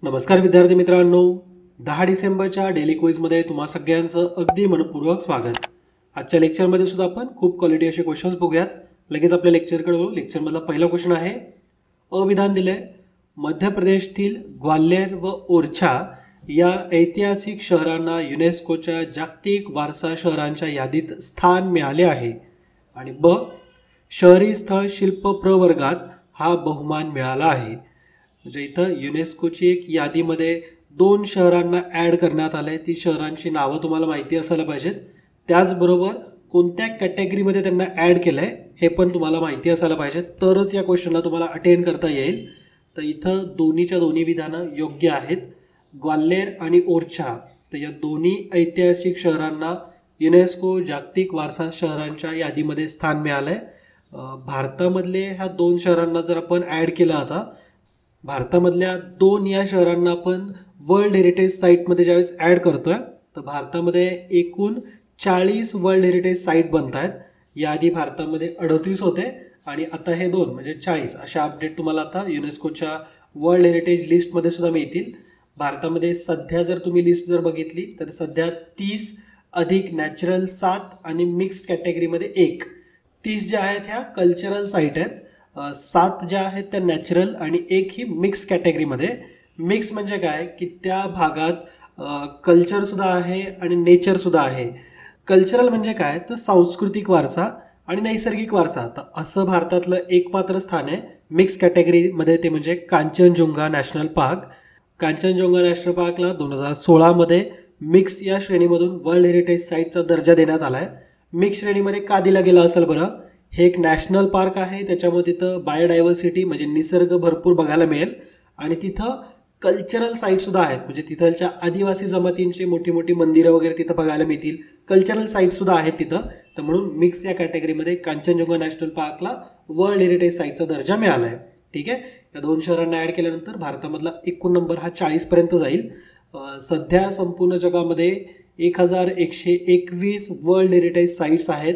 नमस्कार विद्यार्थी मित्रांनो, 10 डिसेंबरच्या डेली क्विजमध्ये तुम्हा सगळ्यांचं अगदी मनपूर्वक स्वागत। आजच्या लेक्चरमध्ये सुद्धा आपण खूप क्वालिटी असे क्वेश्चन्स बघूयात। लगेच आपल्या लेक्चरकडे वळू। लेक्चरमधला पहिला क्वेश्चन आहे, अविधान दिले, मध्य प्रदेशतील ग्वाल्हेर व ओरछा या ऐतिहासिक शहरांना युनेस्कोच्या जागतिक वारसा शहरांच्या यादीत स्थान मिळाले आहे आणि ब शहरी स्थळ शिल्प प्रवर्गात हा बहुमान मिळाला आहे। म्हणजे इथं युनेस्कोची एक यादीमध्ये 2 शहरांना ॲड करण्यात आले। ती शहरांची नावं तुम्हाला माहिती असायला पाहिजेत, त्याचबरोबर कोणत्या कॅटेगरीमध्ये त्यांना ॲड केलं आहे हे पण तुम्हाला माहिती असायला पाहिजे, तरच या क्वेश्चनला तुम्हाला अटेंड करता येईल। तर इथं दोन्हीच्या दोन्ही विधानं योग्य आहेत। ग्वाल्हेर आणि ओरछा तर या दोन्ही ऐतिहासिक शहरांना युनेस्को जागतिक वारसा शहरांच्या यादीमध्ये स्थान मिळालं आहे। भारतामधले ह्या 2 शहरांना जर आपण ॲड केलं, आता भारतामधल्या 2 या शहरांना आपण वर्ल्ड हेरिटेज साईटमध्ये ज्यावेळेस ॲड करतोय तर भारतामध्ये एकूण 40 वर्ल्ड हेरिटेज साईट बनत आहेत। याआधी भारतामध्ये 38 होते आणि आता हे 2 म्हणजे 40 अशा अपडेट तुम्हाला आता युनेस्कोच्या वर्ल्ड हेरिटेज लिस्टमध्ये सुद्धा मिळतील। भारतामध्ये सध्या जर तुम्ही लिस्ट जर बघितली तर सध्या 30 अधिक नॅचरल 7 आणि मिक्स्ड कॅटेगरीमध्ये 1, 30 ज्या आहेत ह्या कल्चरल साईट आहेत, 7 ज्या आहेत त्या नॅचरल आणि 1 ही मिक्स कॅटेगरीमध्ये। मिक्स म्हणजे काय की त्या भागात कल्चरसुद्धा आहे आणि नेचरसुद्धा आहे। कल्चरल म्हणजे काय तर सांस्कृतिक वारसा आणि नैसर्गिक वारसा, तर असं भारतातलं एकमात्र स्थान आहे मिक्स कॅटेगरीमध्ये, ते म्हणजे Kanchenjunga national park. Kanchenjunga national पार्कला 2016मध्ये मिक्स या श्रेणीमधून वर्ल्ड हेरिटेज साईटचा दर्जा देण्यात आला आहे। मिक्स श्रेणीमध्ये का दिला गेला असेल बरं? हे एक नॅशनल पार्क आहे, त्याच्यामुळे तिथं बायोडायव्हर्सिटी म्हणजे निसर्ग भरपूर बघायला मिळेल आणि तिथं कल्चरल साईटसुद्धा आहेत, म्हणजे तिथलच्या आदिवासी जमातींची मोठी मोठी मंदिरं वगैरे तिथं बघायला मिळतील, कल्चरल साईटसुद्धा आहेत तिथं। तर म्हणून मिक्स या कॅटेगरीमध्ये कांचनजुंगा नॅशनल पार्कला वर्ल्ड हेरिटेज साईटचा दर्जा मिळाला आहे। ठीक आहे, या 2 शहरांना ॲड केल्यानंतर भारतामधला एकूण नंबर हा 40पर्यंत जाईल। सध्या संपूर्ण जगामध्ये 1121 वर्ल्ड हेरिटेज साईट्स आहेत,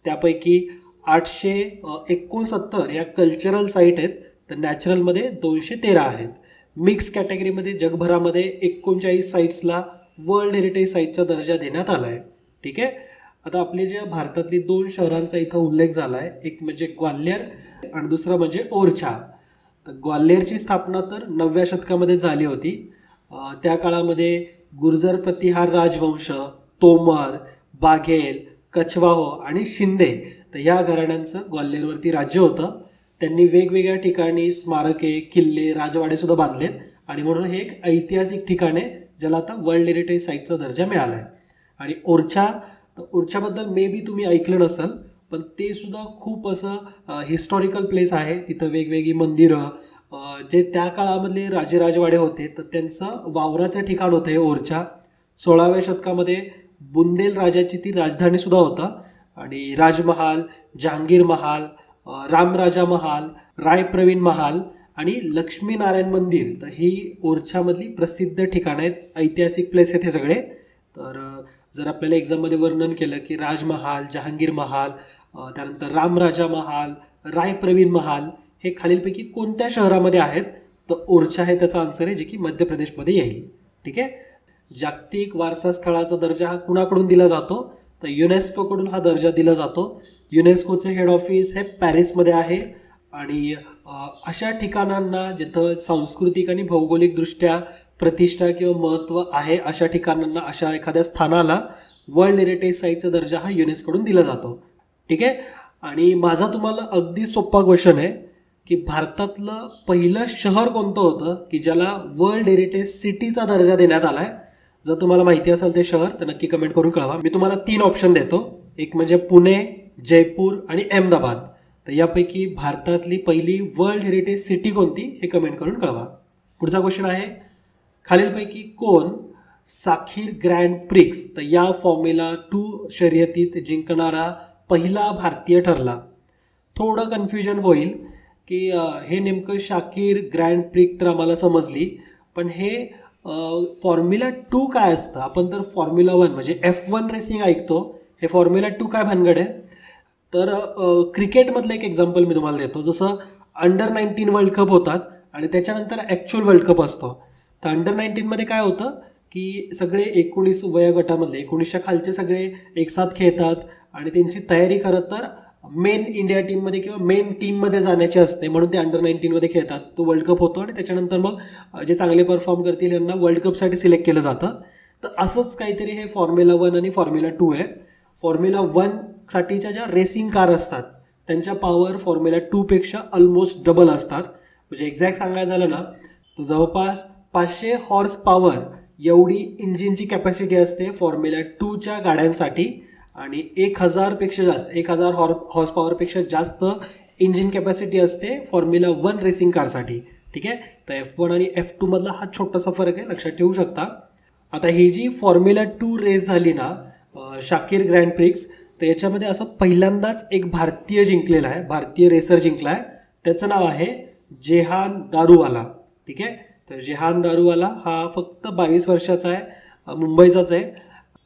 त्यापैकी 869 या कल्चरल साईट आहेत, तर नॅचरलमध्ये 213 आहेत। मिक्स कॅटेगरीमध्ये जगभरामध्ये 39 साईट्सला वर्ल्ड हेरिटेज साईटचा दर्जा देण्यात आला आहे। ठीक आहे, आता आपली ज्या भारतातली 2 शहरांचा इथं उल्लेख झाला आहे, एक म्हणजे ग्वाल्हेर आणि दुसरा म्हणजे ओरछा। तर ग्वाल्हेरची स्थापना तर 9व्या शतकामध्ये झाली होती। त्या काळामध्ये गुर्जर प्रतिहार राजवंश, तोमर, बाघेल, कछवाहो आणि शिंदे तर या घराण्यांचं ग्वाल्हेरवरती राज्य होतं। त्यांनी वेगवेगळ्या ठिकाणी स्मारके, किल्ले, राजवाडेसुद्धा बांधलेत आणि म्हणून हे एक ऐतिहासिक ठिकाण आहे ज्याला आता वर्ल्ड हेरिटेज साईटचा दर्जा मिळाला आहे। आणि ओरछा, तर ओरछाबद्दल मे बी तुम्ही ऐकलं नसेल, पण ते सुद्धा खूप असं हिस्टॉरिकल प्लेस आहे। तिथं वेगवेगळी मंदिरं, जे त्या काळामधले राजेराजवाडे होते तर त्यांचं वावराचं ठिकाण होतं हे ओरछा। 16व्या शतकामध्ये बुंदेल राजाची ती राजधानीसुद्धा होता आणि राजमहाल, जहांगीर महाल, रामराजा महाल, रायप्रवीण महाल आणि लक्ष्मीनारायण मंदिर तर ही ओरछामधली प्रसिद्ध ठिकाणं आहेत, ऐतिहासिक प्लेस आहेत हे सगळे। तर जर आपल्याला एक्झाममध्ये वर्णन केलं की राजमहाल, जहांगीर महाल, त्यानंतर रामराजा महाल, रायप्रवीण महाल हे खालीलपैकी कोणत्या शहरामध्ये आहेत, तर ओरछा हे त्याचा आन्सर आहे, जे की मध्य प्रदेशमध्ये येईल। ठीक आहे, जागतिक वारसा स्थळाचा दर्जा हा कुणाकडून दिला जातो, तर युनेस्कोकडून हा दर्जा दिला जातो। युनेस्कोचं हेड ऑफिस हे पॅरिसमध्ये आहे आणि अशा ठिकाणांना जिथं सांस्कृतिक आणि भौगोलिकदृष्ट्या प्रतिष्ठा किंवा महत्त्व आहे अशा ठिकाणांना, अशा एखाद्या स्थानाला वर्ल्ड हेरिटेज साईटचा दर्जा हा युनेस्कोकडून दिला जातो। ठीक आहे, आणि माझा तुम्हाला अगदी सोपा क्वेश्चन आहे की भारतातलं पहिलं शहर कोणतं होतं की ज्याला वर्ल्ड हेरिटेज सिटीचा दर्जा देण्यात आला आहे? जर तुम्हाला माहिती असेल ते शहर तर नक्की कमेंट करून कळवा। मी तुम्हाला 3 ऑप्शन देतो, एक म्हणजे पुणे, जयपूर आणि अहमदाबाद। तर यापैकी भारतातली पहिली वर्ल्ड हेरिटेज सिटी कोणती हे कमेंट करून कळवा। पुढचा क्वेश्चन आहे, खालीलपैकी कोण साखीर ग्रँड प्रिक्स तर या फॉर्म्युला 2 शर्यतीत जिंकणारा पहिला भारतीय ठरला? थोडं कन्फ्युजन होईल की हे नेमकं शाकीर ग्रँड प्रिक तर आम्हाला समजली, पण हे फॉर्म्युला 2 काय असतं? आपण तर फॉर्म्युला 1 म्हणजे F1 रेसिंग ऐकतो, हे फॉर्म्युला 2 काय भानगड आहे? तर क्रिकेटमधलं एक एक्झाम्पल मी तुम्हाला देतो। जसं अंडर 19 वर्ल्ड कप होतात आणि त्याच्यानंतर ॲक्च्युअल वर्ल्ड कप असतो, तर अंडर 19मध्ये काय होतं की सगळे 19 वयोगटामधले 19च्या खालचे सगळे एकसाथ खेळतात आणि त्यांची तयारी खरं तर मेन इंडिया टीममध्ये किंवा मेन टीममध्ये जाण्याची असते, म्हणून ते अंडर 19मध्ये खेळतात. तो वर्ल्ड कप होतो आणि त्याच्यानंतर मग जे चांगले परफॉर्म करतील यांना वर्ल्ड कपसाठी सिलेक्ट केलं जातं. तर असंच काहीतरी हे फॉर्म्युला 1 आणि फॉर्म्युला 2 आहे. फॉर्म्युला 1साठीच्या ज्या रेसिंग कार असतात त्यांच्या पॉवर फॉर्म्युला 2पेक्षा ऑलमोस्ट डबल असतात. म्हणजे एक्झॅक्ट सांगायचं झालं ना तर जवळपास 500 हॉर्स पॉवर एवढी इंजिनची कॅपॅसिटी असते फॉर्म्युला 2च्या गाड्यांसाठी आणि 1000पेक्षा जास्त 1000 हॉर्स पॉवरपेक्षा जास्त इंजिन कॅपॅसिटी असते फॉर्म्युला 1 रेसिंग कारसाठी. ठीक आहे. तर F1 आणि F2 मधला हा छोटासा फरक आहे, लक्षात ठेवू शकता. आता ही जी फॉर्म्युला 2 रेस झाली ना शाकीर ग्रँड प्रिक्स, तर याच्यामध्ये असं पहिल्यांदाच एक भारतीय जिंकलेला आहे, भारतीय रेसर जिंकला आहे. त्याचं नाव आहे जेहान दारूवाला. ठीक आहे. तर जेहान दारूवाला हा फक्त 22 वर्षाचा आहे, मुंबईचाच आहे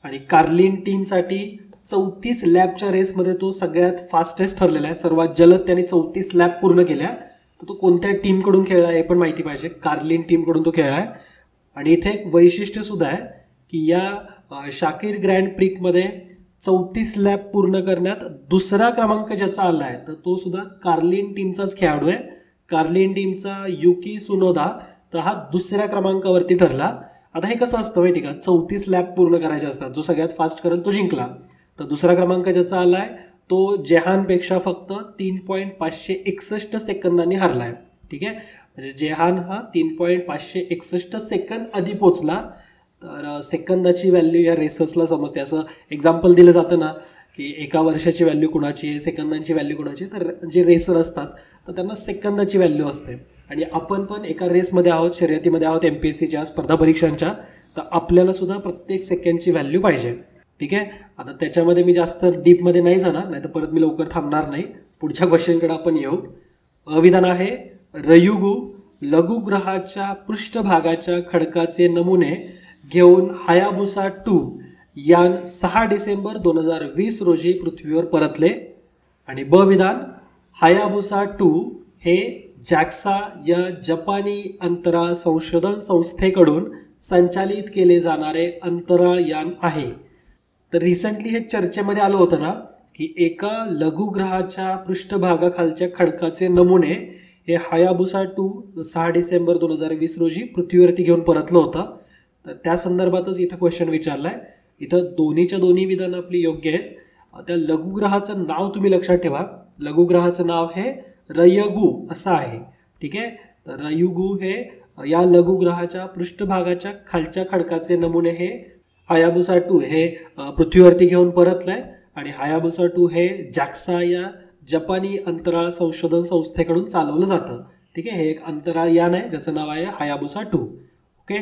आणि कार्लिन टीमसाठी 34 लॅपच्या रेसमध्ये तो सगळ्यात फास्टेस्ट ठरलेला आहे. सर्वात जलद त्याने 34 लॅप पूर्ण केल्या. तर तो कोणत्या टीमकडून खेळला हे पण माहिती पाहिजे. कार्लिन टीमकडून तो खेळला आहे. आणि इथे एक वैशिष्ट्यसुद्धा आहे की या शाकीर ग्रँड प्रिकमध्ये 34 लॅप पूर्ण करण्यात दुसरा क्रमांक ज्याचा आला आहे तर तो सुद्धा कार्लिन टीमचाच खेळाडू आहे. कार्लिन टीमचा युकी सुनोदा, तर हा दुसऱ्या क्रमांकावरती ठरला. आता हे कसं असतं माहिती का, 34 लॅप पूर्ण करायचे असतात, जो सगळ्यात फास्ट करेल तो जिंकला. तर दुसरा क्रमांक ज्याचा आला आहे तो जेहानपेक्षा फक्त 3.561 सेकंदांनी हरला आहे. ठीक आहे. म्हणजे जेहान हा 3.561 सेकंद आधी पोचला. तर सेकंदाची व्हॅल्यू या रेसर्सला समजते. असं एक्झाम्पल दिलं जातं ना की एका वर्षाची व्हॅल्यू कुणाची आहे, सेकंदांची व्हॅल्यू कुणाची, तर जे रेसर असतात तर त्यांना सेकंदाची व्हॅल्यू असते. आणि आपण पण एका रेसमध्ये आहोत, शर्यतीमध्ये आहोत MPSCच्या स्पर्धा परीक्षांच्या, तर आपल्याला सुद्धा प्रत्येक सेकंडची व्हॅल्यू पाहिजे. ठीक आहे. आता त्याच्यामध्ये मी जास्त डीपमध्ये नाही जाणार, नाही तर परत मी लवकर थांबणार नाही. पुढच्या क्वेश्चनकडे आपण येऊ. अविधान आहे रयुगू लघुग्रहाच्या पृष्ठभागाच्या खडकाचे नमुने घेऊन हायाबुसा 2 यान 6 डिसेंबर 2020 रोजी पृथ्वीवर परतले. आणि ब विधान हायाबुसा 2 हे जॅक्सा या जपानी अंतराळ संशोधन संस्थेकडून संचालित केले जाणारे अंतराळ यान आहे. तर रिसेंटली हे चर्चेमध्ये आलं होतं ना की एका लघुग्रहाच्या पृष्ठभागाखालच्या खडकाचे नमुने हे हायाबुसा 2 6 डिसेंबर 2020 रोजी पृथ्वीवरती घेऊन परतलं होतं. तर त्या संदर्भातच इथं क्वेश्चन विचारला आहे. इथं दोन्ही विधानं आपली योग्य आहेत. त्या लघुग्रहाचं नाव तुम्ही लक्षात ठेवा. लघुग्रहाचं नाव हे रयुगू असं आहे. ठीक आहे. तर रयुगू हे या लघुग्रहाच्या पृष्ठभागाच्या खालच्या खडकाचे नमुने हे हायाबुसा 2 हे पृथ्वीवरती घेऊन परतलं आहे. आणि हायाबुसा 2 हे जॅक्सा या जपानी अंतराळ संशोधन संस्थेकडून चालवलं जातं. ठीक आहे. हे एक अंतराळ यान आहे ज्याचं नाव आहे हायाबुसा 2. ओके.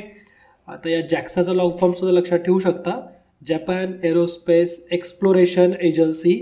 आता या जॅक्साचा लॉंग फॉर्म सुद्धा लक्षात ठेवू शकता. Japan aerospace exploration agency.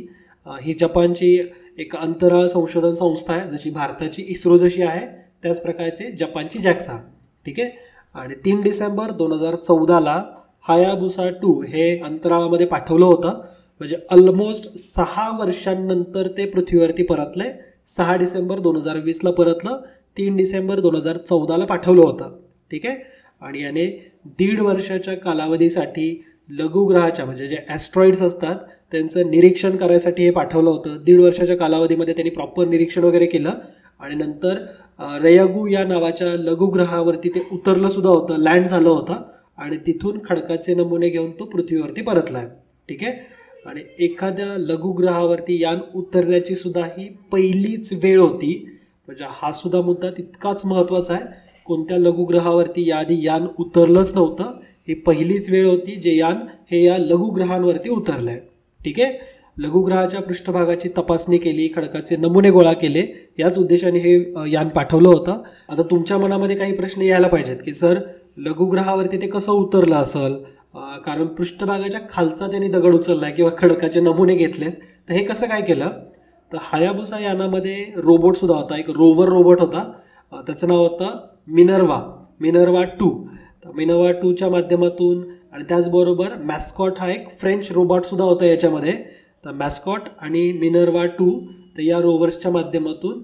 ही जपानची एक अंतराळ संशोधन संस्था आहे, जशी भारताची इस्रो जशी आहे त्याच प्रकारचे जपानची जॅक्सा. ठीक आहे. आणि 3 डिसेंबर 2014ला हायाबुसा 2 हे अंतराळामध्ये पाठवलं होतं. म्हणजे ऑलमोस्ट 6 वर्षांनंतर ते पृथ्वीवरती परतले. 6 डिसेंबर 2020ला परतलं, 3 डिसेंबर 2014ला पाठवलं होतं. ठीक आहे. आणि याने 1.5 वर्षाच्या कालावधीसाठी लघुग्रहाच्या म्हणजे जे ॲस्ट्रॉइड्स असतात त्यांचं निरीक्षण करायसाठी हे पाठवलं होतं. 1.5 वर्षाच्या कालावधीमध्ये त्यांनी प्रॉपर निरीक्षण वगैरे केलं आणि नंतर रयुगू या नावाच्या लघुग्रहावरती ते उतरलं सुद्धा होतं, लँड झालं होतं आणि तिथून खडकाचे नमुने घेऊन तो पृथ्वीवरती परतला आहे. ठीक आहे. आणि एखाद्या लघुग्रहावरती यान उतरण्याची सुद्धा ही पहिलीच वेळ होती. म्हणजे हा सुद्धा मुद्दा तितकाच महत्त्वाचा आहे. कोणत्या लघुग्रहावरती याआधी यान उतरलंच नव्हतं, ही पहिलीच वेळ होती जे यान हे या लघुग्रहांवरती उतरलं आहे. ठीक आहे. लघुग्रहाच्या पृष्ठभागाची तपासणी केली, खडकाचे नमुने गोळा केले, याच उद्देशाने हे यान पाठवलं होतं. आता तुमच्या मनामध्ये काही प्रश्न यायला पाहिजेत की सर लघुग्रहावरती ते कसं उतरलं असेल, कारण पृष्ठभागाच्या खालचा त्यांनी दगड उचलला आहे किंवा खडकाचे नमुने घेतलेत, तर हे कसं काय केलं. तर हायाबुसा यानामध्ये रोबोटसुद्धा होता, एक रोवर रोबोट होता, त्याचं नाव होतं मिनर्वा 2. तर मिनर्वा 2च्या माध्यमातून आणि त्याचबरोबर मॅस्कॉट हा एक फ्रेंच रोबोटसुद्धा होता याच्यामध्ये. तर मॅस्कॉट आणि मिनर्वा 2 तर या रोवर्सच्या माध्यमातून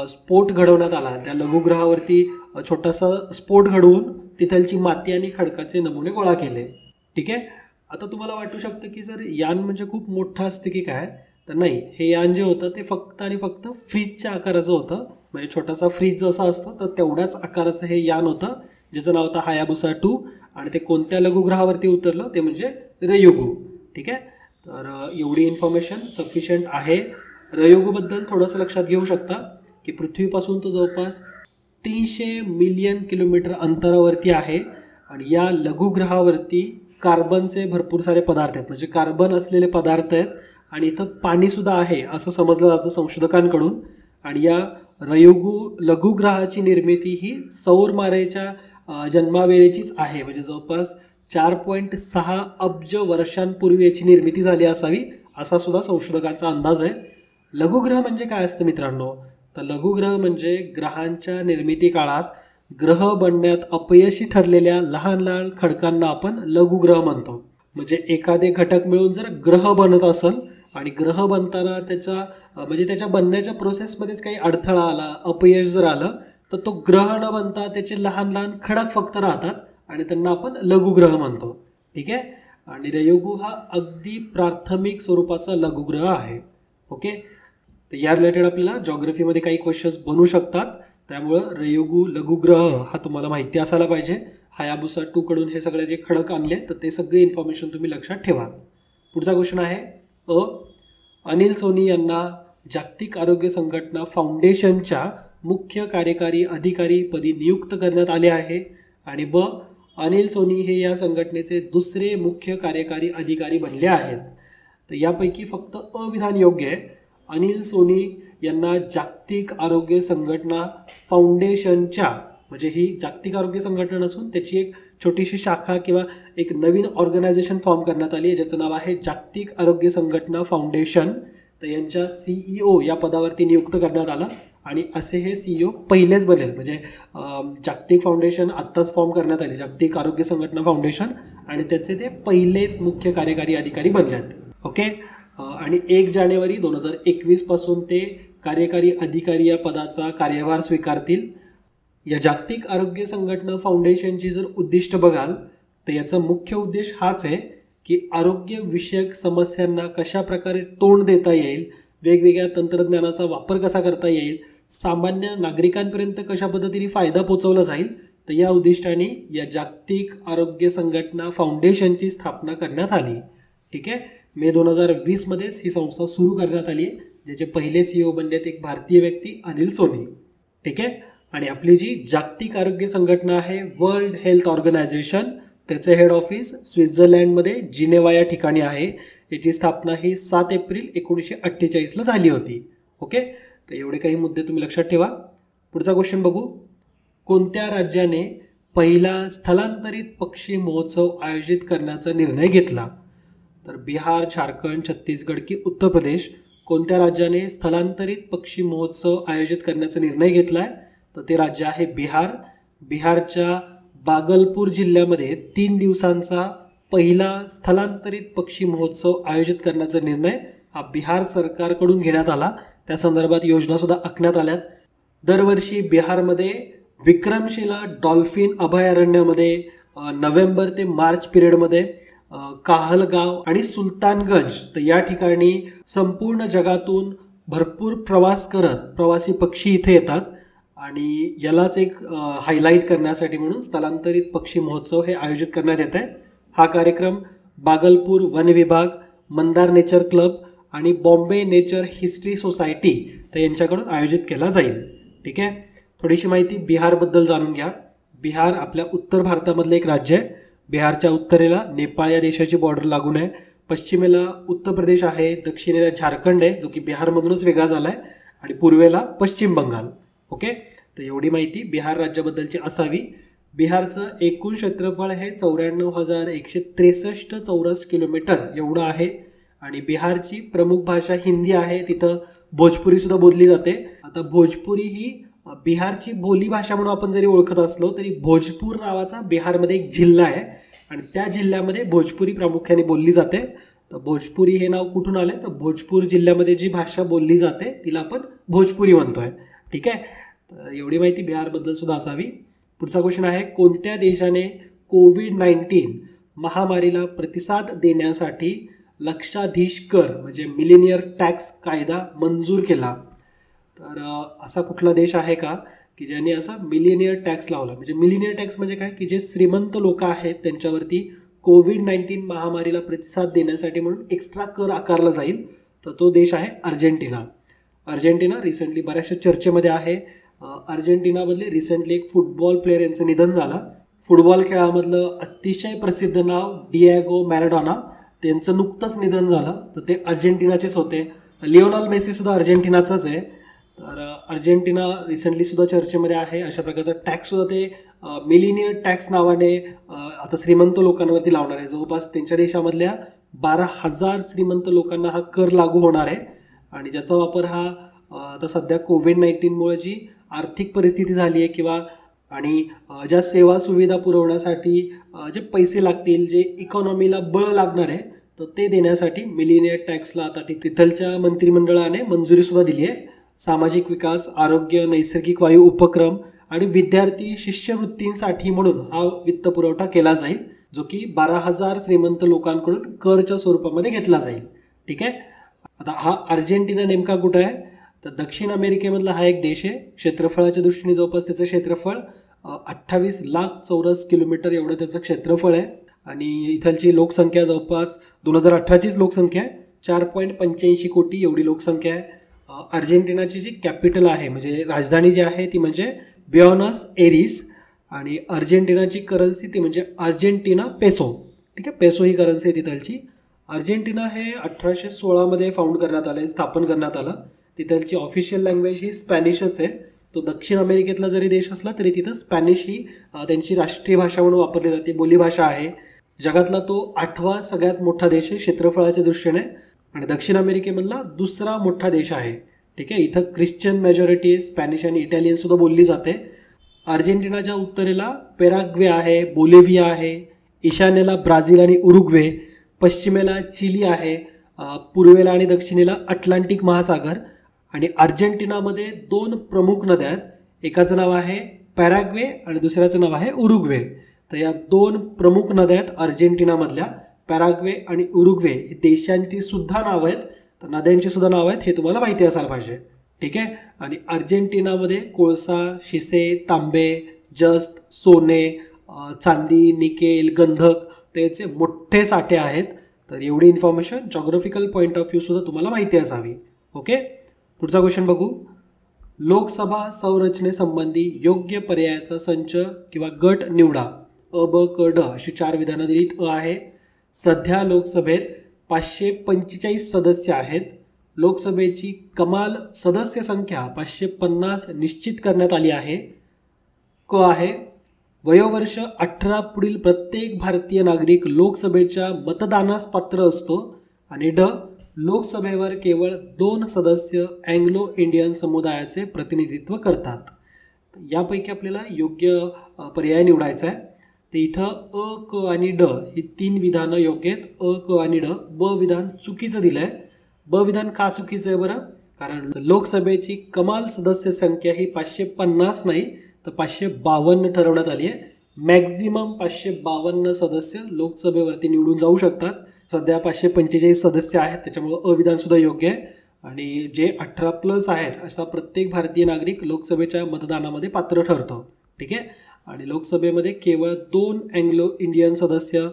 स्फोट घडवण्यात आला. त्या लघुग्रहावरती छोटासा स्फोट घडवून तिथलची माती आणि खडकाचे नमुने गोळा केले. ठीक आहे. आता तुम्हाला वाटू शकतं की सर यान म्हणजे खूप मोठं असतं की काय, तर नाही, हे यान जे होतं ते फक्त आणि फक्त फ्रीजच्या आकाराचं होतं. म्हणजे छोटासा फ्रीज जसा असतो तर तेवढ्याच आकाराचं हे यान होतं, ज्याचं नाव होतं हायाबुसा 2. आणि ते कोणत्या लघुग्रहावरती उतरलं ते म्हणजे रयुगू. ठीक आहे. तर एवढी इन्फॉर्मेशन सफिशियंट आहे. रयुगूबद्दल थोडंसं लक्षात घेऊ शकता की पृथ्वीपासून तो जवळपास 300 मिलियन किलोमीटर अंतरावरती आहे. आणि या लघुग्रहावरती कार्बनचे भरपूर सारे पदार्थ आहेत, म्हणजे कार्बन असलेले पदार्थ आहेत. आणि इथं पाणीसुद्धा आहे असं समजलं जातं संशोधकांकडून. आणि या लघुग्रहाची निर्मिती ही सौरमालेच्या जन्मावेळेचीच आहे, म्हणजे जवळपास 4.6 अब्ज वर्षांपूर्वी याची निर्मिती झाली असावी असा सुद्धा संशोधकांचा अंदाज आहे. लघुग्रह म्हणजे काय असतं मित्रांनो, तर लघुग्रह म्हणजे ग्रहांच्या निर्मिती काळात ग्रह बनण्यात अपयशी ठरलेल्या लहान लहान खडकांना आपण लघुग्रह म्हणतो. म्हणजे एखादे घटक मिळून जर ग्रह बनत असेल आणि ग्रह बनताना त्याच्या बनण्याच्या प्रोसेसमध्येच काही अडथळा आला, अपयश जर आलं, तर तो ग्रह न बनता त्याचे लहान लहान खडक फक्त राहतात आणि त्यांना आपण लघुग्रह म्हणतो. ठीक आहे. आणि रयुगू हा अगदी प्राथमिक स्वरूपाचा लघुग्रह आहे. ओके. तर या रिलेटेड आपल्याला जॉग्रफीमध्ये काही क्वेश्चन्स बनू शकतात. त्यामुळं रयुगू लघुग्रह हा तुम्हाला माहिती असायला पाहिजे. हायाबुसा 2 कडून हे सगळे जे खडक आणले तर ते सगळी इन्फॉर्मेशन तुम्ही लक्षात ठेवा. पुढचा क्वेश्चन आहे अनिल सोनी यांना जागतिक आरोग्य संघटना फाउंडेशनच्या मुख्य कार्यकारी अधिकारीपदी नियुक्त करण्यात आले आहे. आणि अनिल सोनी हे या संघटनेचे दुसरे मुख्य कार्यकारी अधिकारी बनले आहेत. तर यापैकी फक्त विधान योग्य आहे. अनिल सोनी यांना जागतिक आरोग्य संघटना फाउंडेशनच्या, म्हणजे ही जागतिक आरोग्य संघटना नसून त्याची एक छोटीशी शाखा किंवा एक नवीन ऑर्गनायझेशन फॉर्म करण्यात आली आहे, ज्याचं नाव आहे जागतिक आरोग्य संघटना फाउंडेशन. तर यांच्या CEO या पदावरती नियुक्त करण्यात आलं. आणि असे हे CEO पहिलेच बनेल, म्हणजे जागतिक फाउंडेशन आत्ताच फॉर्म करण्यात आले, जागतिक आरोग्य संघटना फाउंडेशन, आणि त्याचे ते पहिलेच मुख्य कार्यकारी अधिकारी बनलेत. ओके. आणि 1 जानेवारी 2021 पासून ते कार्यकारी अधिकारी या पदाचा कार्यभार स्वीकारतील. या जागतिक आरोग्य संघटना फाउंडेशनची जर उद्दिष्ट बघाल तर याचा मुख्य उद्देश हाच आहे की आरोग्यविषयक समस्यांना कशा प्रकारे तोंड देता येईल, वेगवेगळ्या तंत्रज्ञानाचा वापर कसा करता येईल, सामान्य नागरिकांपर्यंत कशा पद्धतीने फायदा पोचवला जाईल. तर या उद्दिष्टाने या जागतिक आरोग्य संघटना फाउंडेशनची स्थापना करण्यात आली. ठीक आहे. मे 2020 मध्येच ही संस्था सुरू करण्यात आली आहे, ज्याचे पहिले CEO बनलेत एक भारतीय व्यक्ती अनिल सोनी. ठीक आहे. आणि आपली जी जागतिक आरोग्य संघटना आहे वर्ल्ड हेल्थ ऑर्गनायझेशन, त्याचे हेड ऑफिस स्वित्झर्लंडमध्ये जिनेवा या ठिकाणी आहे. याची स्थापना ही 7 एप्रिल 1948ला झाली होती. ओके. तर एवढे काही मुद्दे तुम्ही लक्षात ठेवा. पुढचा क्वेश्चन बघू. कोणत्या राज्याने पहिला स्थलांतरित पक्षी महोत्सव आयोजित करण्याचा निर्णय घेतला? तर बिहार, झारखंड, छत्तीसगड की उत्तर प्रदेश, कोणत्या राज्याने स्थलांतरित पक्षी महोत्सव आयोजित करण्याचा निर्णय घेतला आहे? तर ते राज्य आहे बिहार. बिहारच्या बागलपूर जिल्ह्यामध्ये 3 दिवसांचा पहिला स्थलांतरित पक्षी महोत्सव आयोजित करण्याचा निर्णय हा बिहार सरकारकडून घेण्यात आला. त्या संदर्भात योजनासुद्धा आखण्यात आल्यात. दरवर्षी बिहारमध्ये विक्रमशिला डॉल्फिन अभयारण्यामध्ये नोव्हेंबर ते मार्च पिरियडमध्ये काहलगाव आणि सुलतानगंज, तर या ठिकाणी संपूर्ण जगातून भरपूर प्रवास करत प्रवासी पक्षी इथे येतात. आणि यालाच एक हायलाईट करण्यासाठी म्हणून स्थलांतरित पक्षी महोत्सव हे आयोजित करण्यात येत आहे. हा कार्यक्रम बागलपूर वन विभाग, मंदार नेचर क्लब आणि बॉम्बे नेचर हिस्ट्री सोसायटी तर यांच्याकडून आयोजित केला जाईल. ठीक आहे. थोडीशी माहिती बिहारबद्दल जाणून घ्या. बिहार आपल्या उत्तर भारतामधलं एक राज्य आहे. बिहारच्या उत्तरेला नेपाळ या देशाची बॉर्डर लागून आहे. पश्चिमेला उत्तर प्रदेश आहे, दक्षिणेला झारखंड आहे जो की बिहारमधूनच वेगळा झाला आहे, आणि पूर्वेला पश्चिम बंगाल. ओके. तर एवढी माहिती बिहार राज्याबद्दलची असावी. बिहारचं एकूण क्षेत्रफळ हे 94,163 चौरस किलोमीटर एवढं आहे. आणि बिहारची प्रमुख भाषा हिंदी आहे. तिथं भोजपुरीसुद्धा बोलली जाते. आता भोजपुरी ही बिहारची बोलीभाषा म्हणून आपण जरी ओळखत असलो तरी भोजपूर नावाचा बिहारमध्ये एक जिल्हा आहे आणि त्या जिल्ह्यामध्ये भोजपुरी प्रामुख्याने बोलली जाते. तर भोजपुरी हे नाव कुठून आले? तर भोजपूर जिल्ह्यामध्ये जी भाषा बोलली जाते तिला आपण भोजपुरी म्हणतोय. ठीक आहे, तर एवढी माहिती बिहारबद्दल सुद्धा असावी. पुढचा क्वेश्चन आहे, कोणत्या देशाने कोविड-19 महामारीला प्रतिसाद देण्यासाठी लक्षाधीश कर म्हणजे मिलेनियर टॅक्स कायदा मंजूर केला? तर असा कुठला देश आहे का की ज्याने असा मिलेनियर टॅक्स लावला? म्हणजे मिलेनियर टॅक्स म्हणजे काय की जे श्रीमंत लोक आहेत त्यांच्यावरती कोविड-19 महामारीला प्रतिसाद देण्यासाठी म्हणून एक्स्ट्रा कर आकारला जाईल, तर तो देश आहे अर्जेंटिना. अर्जेंटिना रिसेंटली बऱ्याचशा चर्चेमध्ये आहे. अर्जेंटिनामधले रिसेंटली एक फुटबॉल प्लेअर यांचं निधन झालं. फुटबॉल खेळामधलं अतिशय प्रसिद्ध नाव डिएगो मॅराडोना, त्यांचं नुकतंच निधन झालं, तर ते अर्जेंटिनाचेच होते. लिओनेल मेसीसुद्धा अर्जेंटिनाचाच आहे. तर अर्जेंटिना रिसेंटली सुद्धा चर्चेमध्ये आहे. अशा प्रकारचा टॅक्ससुद्धा ते मिलेनियर टॅक्स नावाने आता श्रीमंत लोकांवरती लावणार आहे. जवळपास त्यांच्या देशामधल्या 12,000 श्रीमंत लोकांना हा कर लागू होणार आहे आणि ज्याचा वापर हा आता सध्या कोविड-19मुळे जी आर्थिक परिस्थिती झाली आहे किंवा आणि ज्या सेवा सुविधा पुरवण्यासाठी जे पैसे लागतील, जे इकॉनॉमीला बळ लागणार आहे, तर ते देण्यासाठी मिलेनियर टॅक्सला आता तिथलच्या मंत्रिमंडळाने मंजुरीसुद्धा दिली आहे. सामाजिक विकास, आरोग्य, नैसर्गिक वायू उपक्रम आणि विद्यार्थी शिष्यवृत्तींसाठी म्हणून हा वित्तपुरवठा केला जाईल, जो की 12,000 श्रीमंत लोकांकडून करच्या स्वरूपामध्ये घेतला जाईल. ठीक आहे, आता हा अर्जेंटिना नेमका कुठं आहे? तर दक्षिण अमेरिकेमधला हा एक देश आहे. क्षेत्रफळाच्या दृष्टीने जवळपास त्याचं क्षेत्रफळ 28 लाख चौरस किलोमीटर एवढं त्याचं क्षेत्रफळ आहे आणि इथलची लोकसंख्या जवळपास 2018चीच लोकसंख्या आहे, 4.85 कोटी एवढी लोकसंख्या आहे. अर्जेंटिनाची जी कॅपिटल आहे म्हणजे राजधानी जी आहे ती म्हणजे ब्युएनॉस एरिस आणि अर्जेंटिनाची करन्सी ती म्हणजे अर्जेंटिना पेसो. ठीक आहे, पेसो ही करन्सी आहे तिथलची. अर्जेंटिना हे 1816मध्ये फाउंड करण्यात आलं, स्थापन करण्यात आलं. तिथलची ऑफिशियल लँग्वेज ही स्पॅनिशच आहे. तो दक्षिण अमेरिकेतला जरी देश असला तरी तिथं स्पॅनिश ही त्यांची राष्ट्रीय भाषा म्हणून वापरली जाते, बोलीभाषा आहे. जगातला तो 8वा सगळ्यात मोठा देश आहे क्षेत्रफळाच्या दृष्टीने आणि दक्षिण अमेरिकेमधला दुसरा मोठा देश आहे. ठीक आहे, इथं ख्रिश्चन मेजॉरिटी आहे, स्पॅनिश आणि इटालियनसुद्धा बोलली जाते. अर्जेंटिनाच्या उत्तरेला पेराग्वे आहे, बोलिव्हिया आहे, ईशान्येला ब्राझील आणि उरुग्वे, पश्चिमेला चिली आहे, पूर्वेला आणि दक्षिणेला अटलांटिक महासागर आणि अर्जेंटिनामध्ये 2 प्रमुख नद्या आहेत. एकाचं नाव आहे पॅराग्वे आणि दुसऱ्याचं नाव आहे उरुग्वे. तर या 2 प्रमुख नद्या आहेत अर्जेंटिनामधल्या, पॅराग्वे आणि उरुग्वे. ही देशांची सुद्धा नावं आहेत, तर नद्यांची सुद्धा नावं आहेत, हे तुम्हाला माहिती असायला पाहिजे. ठीक आहे, आणि अर्जेंटिनामध्ये कोळसा, शिसे, तांबे, जस्त, सोने, चांदी, निकेल, गंधक त्याचे मोठे साठे आहेत. तर एवढी information geographical point of view सुद्धा तुम्हाला माहिती असावी. ओके, पुढचा क्वेश्चन बघू. लोकसभा संरचनेसंबंधी योग्य पर्यायाचा संच किंवा गट निवडा. अ, ब, क, ड अशी 4 विधानं दिलीत. अ आहे, सध्या लोकसभेत 545 सदस्य आहेत. लोकसभेची कमाल सदस्य संख्या 550 निश्चित करण्यात आली आहे. क आहे, वयोवर्ष 18 पुढील प्रत्येक भारतीय नागरिक लोकसभेच्या मतदानास पात्र असतो. आणि ड, लोकसभेवर केवळ 2 सदस्य अँग्लो इंडियन समुदायाचे प्रतिनिधित्व करतात. यापैकी आपल्याला योग्य पर्याय निवडायचा आहे. तर इथं अ, क आणि ड ही 3 विधानं योग्य आहेत. अ, क आणि ड. ब विधान चुकीचं दिलं आहे. ब विधान का चुकीचं आहे बरं? कारण लोकसभेची कमाल सदस्य संख्या ही 550 नाही तर 552 ठरवण्यात आली आहे. मॅक्झिमम 552 सदस्य लोकसभेवरती निवडून जाऊ शकतात. सध्या 545 सदस्य आहेत, त्याच्यामुळं अविधानसुद्धा योग्य आहे. आणि जे 18+ आहेत असा प्रत्येक भारतीय नागरिक लोकसभेच्या मतदानामध्ये पात्र ठरतो. ठीक आहे, आणि लोकसभेमध्ये केवळ 2 अँग्लो इंडियन सदस्य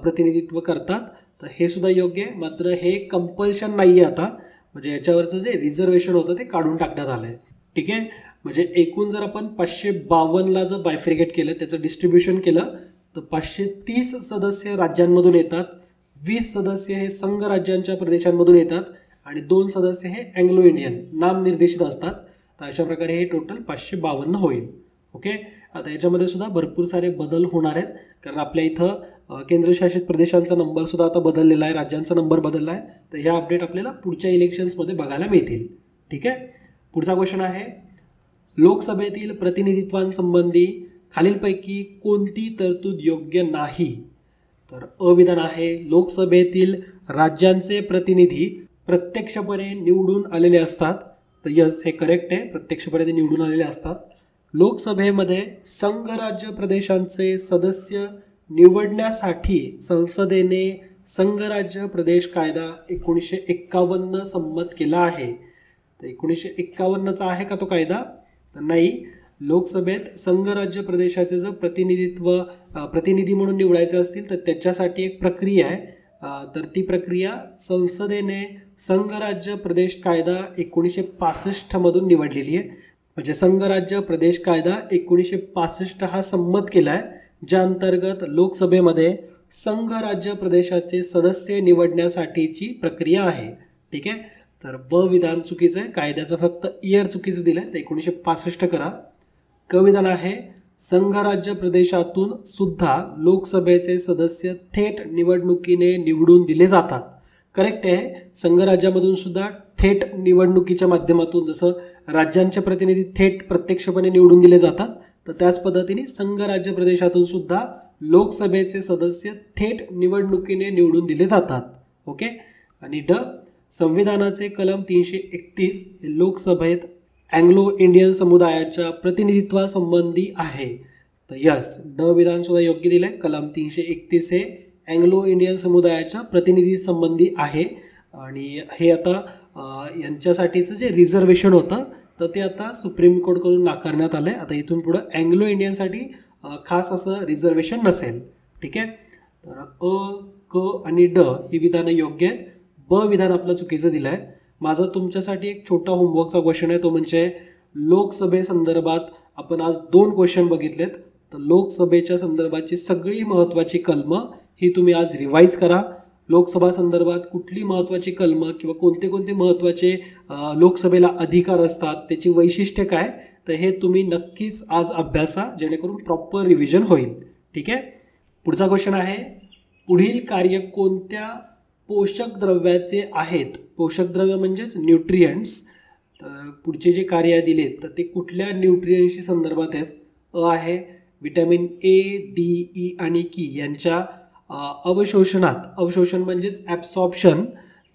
प्रतिनिधित्व करतात, तर हे सुद्धा योग्य आहे. मात्र हे कंपल्शन नाही आहे आता, म्हणजे याच्यावरचं जे रिझर्वेशन होतं ते काढून टाकण्यात आलं आहे. ठीक आहे, म्हणजे एकूण जर आपण 552ला जर बायफ्रिकेट केलं, त्याचं डिस्ट्रीब्युशन केलं, तर 530 सदस्य राज्यांमधून येतात, 20 सदस्य हे संघ राज्यांच्या प्रदेशांमधून येतात आणि 2 सदस्य हे अँग्लो इंडियन नामनिर्देशित असतात. तर अशा प्रकारे हे टोटल 552 होईल. ओके, आता याच्यामध्ये सुद्धा भरपूर सारे बदल होणार आहेत, कारण आपल्या इथं केंद्रशासित प्रदेशांचा नंबरसुद्धा आता बदललेला आहे, राज्यांचा नंबर बदलला आहे. तर ह्या अपडेट आपल्याला पुढच्या इलेक्शन्समध्ये बघायला मिळतील. ठीक आहे, पुढचा क्वेश्चन आहे, लोकसभेतील प्रतिनिधित्वांसंबंधी खालीलपैकी कोणती तरतूद योग्य नाही? तर अविधान आहे, लोकसभेतील राज्यांचे प्रतिनिधी प्रत्यक्षपणे निवडून आलेले असतात. तर यस, हे करेक्ट आहे, प्रत्यक्षपणे ते निवडून आलेले असतात. लोकसभेमध्ये संघ राज्य प्रदेशांचे सदस्य निवडण्यासाठी संसदेने संघ राज्य प्रदेश कायदा 1951 संमत केला आहे. तर 1951चा आहे का तो कायदा? तर नाही. लोकसभेत संघ राज्य प्रदेशाचे जर प्रतिनिधी म्हणून निवडायचे असतील तर त्याच्यासाठी एक प्रक्रिया आहे. तर ती प्रक्रिया संसदेने संघ राज्य प्रदेश कायदा 1965 मधून निवडलेली आहे. म्हणजे संघ राज्य प्रदेश कायदा 1965 हा संमत केला आहे, ज्या अंतर्गत लोकसभेमध्ये संघ राज्य प्रदेशाचे सदस्य निवडण्यासाठीची प्रक्रिया आहे. ठीक आहे. तर ब विधान चुकीचं आहे, कायद्याचं फक्त इयर चुकीचं दिलं आहे, तर 1965 करा. क विधान आहे संघ राज्य प्रदेशातून सुद्धा लोकसभेचे सदस्य थेट निवडणुकीने निवडून दिले जातात. करेक्ट आहे. संघ राज्यामधून सुद्धा थेट निवडणुकीच्या माध्यमातून जसं राज्यांचे प्रतिनिधी थेट प्रत्यक्षपणे निवडून दिले जातात, तर त्याच पद्धतीने संघ राज्य प्रदेशातून सुद्धा लोकसभेचे सदस्य थेट निवडणुकीने निवडून दिले जातात. ओके. आणि ड संविधानाचे कलम 331 हे लोकसभेत अँग्लो इंडियन समुदायाच्या प्रतिनिधित्वासंबंधी आहे. तर यस, ड विधान सुद्धा योग्य दिलं आहे. कलम 331 हे अँग्लो इंडियन समुदायाच्या प्रतिनिधी संबंधी आहे. आणि हे आता यांच्यासाठीचं जे रिझर्वेशन होतं तर ते आता सुप्रीम कोर्टकडून नाकारण्यात आलं आहे. आता इथून पुढं अँग्लो इंडियनसाठी खास असं रिझर्वेशन नसेल. ठीक आहे. तर अ, क आणि ड ही विधानं योग्य आहेत. ब विधान आपलं चुकीचं दिलं आहे. माझा तुमच्यासाठी एक छोटा होमवर्कचा क्वेश्चन आहे, तो म्हणजे लोकसभेसंदर्भात आपण आज 2 क्वेश्चन बघितलेत. तर लोकसभेच्या संदर्भाची सगळी महत्त्वाची कलमं ही तुम्ही आज रिवाईज करा. लोकसभा संदर्भात कुठली महत्त्वाची कलमं किंवा कोणते कोणते महत्त्वाचे लोकसभेला अधिकार असतात, त्याची वैशिष्ट्ये काय, तर हे तुम्ही नक्कीच आज अभ्यासा, जेणेकरून प्रॉपर रिव्हिजन होईल. ठीक आहे. पुढचा क्वेश्चन आहे, पुढील कार्य कोणत्या पोषक द्रव्याचे आहेत? पोषक द्रव्य म्हणजेच न्यूट्रियंट्स. तर पुढचे जे कार्य दिलेत तर ते कुठल्या न्यूट्रियंट्सशी संदर्भात आहेत? अ आहे विटॅमिन ए, डी, ई आणि की यांच्या अवशोषणात, अवशोषण म्हणजेच ॲब्सॉर्प्शन,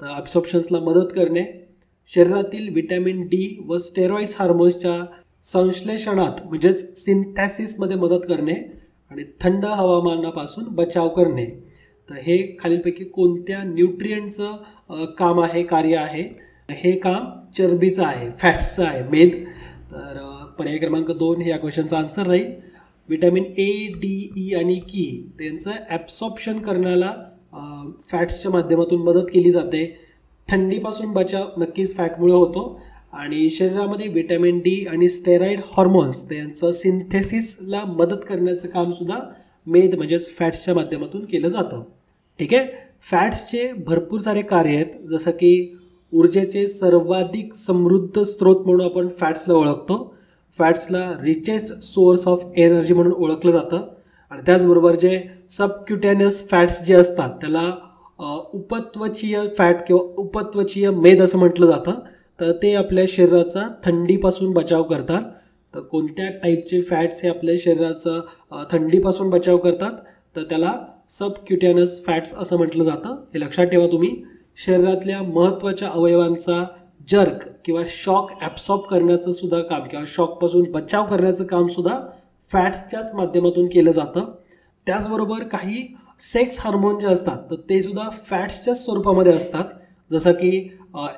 तर ॲब्सॉर्प्शन्सला मदत करणे, शरीरातील विटॅमिन डी व स्टेरॉइड्स हार्मोन्सच्या संश्लेषणात म्हणजेच सिंथॅसिसमध्ये मदत करणे आणि थंड हवामानापासून बचाव करणे. तर हे खालीलपैकी कोणत्या न्यूट्रियंटचं काम आहे, कार्य आहे? हे काम चरबीचं आहे, फॅट्सचं आहे, मेद. तर पर्याय क्रमांक 2 हे या क्वेश्चनचा आन्सर राहील. विटॅमिन ए, डी, ई आणि की त्यांचं ॲब्सॉर्प्शन करण्याला फॅट्सच्या माध्यमातून मदत केली जाते. थंडीपासून बचाव नक्कीच फॅटमुळे होतो. आणि शरीरामध्ये विटॅमिन डी आणि स्टेरॉइड हॉर्मोन्स यांचं सिंथेसिसला मदत करण्याचं कामसुद्धा मेद म्हणजेच फॅट्सच्या माध्यमातून केलं जातं. ठीक आहे. फॅट्सचे भरपूर सारे कार्य आहेत, जसं की ऊर्जेचे सर्वाधिक समृद्ध स्रोत म्हणून आपण फॅट्सला ओळखतो. फॅट्सला रिचेस्ट सोर्स ऑफ एनर्जी म्हणून ओळखलं जातं. आणि त्याचबरोबर जे सबक्युटेनियस फॅट्स जे असतात त्याला उपत्वचीय फॅट किंवा उपत्वचीय मेद असं म्हटलं जातं. तर ते आपल्या शरीराचा थंडीपासून बचाव करतात. तर कोणत्या टाईपचे फॅट्स हे आपल्या शरीराचा थंडीपासून बचाव करतात, तर त्याला सबक्युटेनियस फॅट्स असं म्हटलं जातं. हे लक्षात ठेवा तुम्ही. शरीरातल्या महत्त्वाच्या अवयवांचा जर्क किंवा शॉक ॲब्सॉर्ब करण्याचं सुद्धा काम किंवा शॉकपासून बचाव करण्याचं कामसुद्धा फॅट्सच्याच माध्यमातून केलं जातं. त्याचबरोबर काही सेक्स हार्मोन जे असतात तर ते सुद्धा फॅट्सच्याच स्वरूपामध्ये असतात, जसं की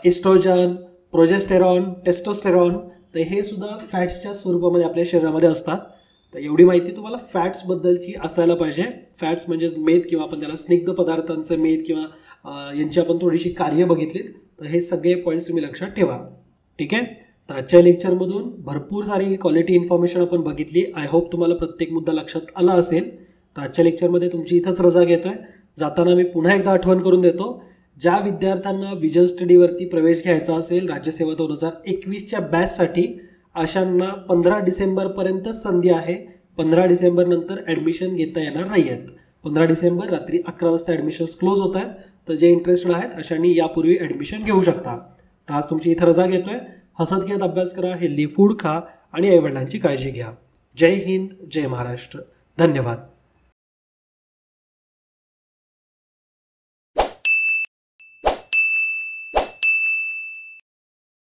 एस्ट्रोजन, प्रोजेस्टेरॉन, टेस्टोस्टेरॉन. तर हे सुद्धा फॅट्सच्या स्वरूपामध्ये आपल्या शरीरामध्ये असतात. तर एवढी माहिती तुम्हाला फॅट्सबद्दलची असायला पाहिजे. फॅट्स म्हणजेच मेद किंवा आपण त्याला स्निग्ध पदार्थांचं मेद किंवा यांची आपण थोडीशी कार्य बघितलीत. तर हे सगळे पॉईंट्स तुम्ही लक्षात ठेवा. ठीक आहे. तर आजच्या लेक्चरमधून भरपूर सारी क्वालिटी इन्फॉर्मेशन आपण बघितली. आय होप तुम्हाला प्रत्येक मुद्दा लक्षात आला असेल. तर आजच्या लेक्चरमध्ये तुमची इथंच रजा घेतो आहे. जाताना मी पुन्हा एकदा आठवण करून देतो, ज्या विद्यार्थ्यांना विजन स्टडीवरती प्रवेश घ्यायचा असेल राज्यसेवा 2021च्या बॅचसाठी, अशांना 15 डिसेंबरपर्यंत संधी आहे. 15 डिसेंबरनंतर ॲडमिशन घेता येणार नाही आहेत. 15 डिसेंबर रात्री 11 वाजता ॲडमिशन्स क्लोज होत आहेत. तर जे इंटरेस्टेड आहेत अशांनी यापूर्वी ॲडमिशन घेऊ शकता. तर आज तुमची इथं रजा घेतो आहे. हसत घेत अभ्यास करा, हेल्दी फूड खा आणि आईवडिलांची काळजी घ्या. जय हिंद, जय महाराष्ट्र. धन्यवाद.